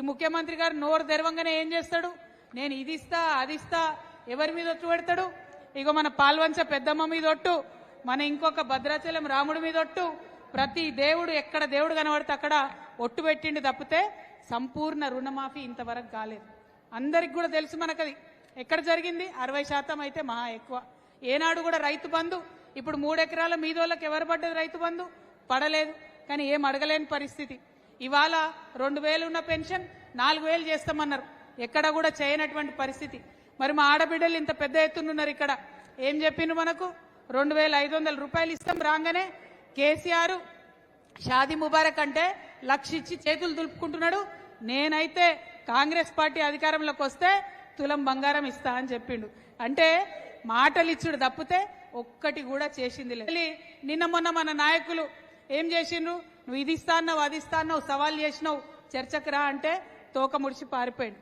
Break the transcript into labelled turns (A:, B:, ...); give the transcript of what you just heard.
A: ఈ ముఖ్యమంత్రి గారు నోరు తెరవంగానే ఏం చేస్తాడు? నేను ఇది ఇస్తా అది ఇస్తా, ఎవరి మీద ఒట్టు పెడతాడు? ఇగో మన పాల్వంచ పెద్దమ్మ మీద ఒట్టు, మన ఇంకొక భద్రాచలం రాముడి మీద ఒట్టు, ప్రతి దేవుడు ఎక్కడ దేవుడు కనబడితే అక్కడ ఒట్టు పెట్టిండు తప్పితే సంపూర్ణ రుణమాఫీ ఇంతవరకు కాలేదు. అందరికి కూడా తెలుసు మనకది ఎక్కడ జరిగింది. 60% అయితే మహా ఎక్కువ. ఏనాడు కూడా రైతు బంధు, ఇప్పుడు 3 ఎకరాల మీదోళ్ళకి ఎవరు పడ్డది రైతు బంధు? పడలేదు. కానీ ఏం అడగలేని పరిస్థితి. ఇవాళ 2000 ఉన్న పెన్షన్ 4000 చేస్తామన్నారు, ఎక్కడ కూడా చేయనటువంటి పరిస్థితి. మరి మా ఆడబిడ్డలు ఇంత పెద్ద ఎత్తునున్నారు, ఇక్కడ ఏం చెప్పిండ్రు? మనకు 2500 రూపాయలు ఇస్తాం రాగానే కేసీఆర్ షాదీ ముబారక్ అంటే 1,00,000 ఇచ్చి చేతులు దులుపుకుంటున్నాడు. నేనైతే కాంగ్రెస్ పార్టీ అధికారంలోకి వస్తే తులం బంగారం ఇస్తా అని చెప్పిండు. అంటే మాటలు ఇచ్చుడు తప్పితే ఒక్కటి కూడా చేసింది లేదు. నిన్న మొన్న మన నాయకులు ఏం చేసిండ్రు? నువ్వు ఇది ఇస్తా అన్నావు అది ఇస్తా అన్నావు, సవాల్ చేసినావు, చర్చకు రా అంటే తోక ముడిచి పారిపోయిండు.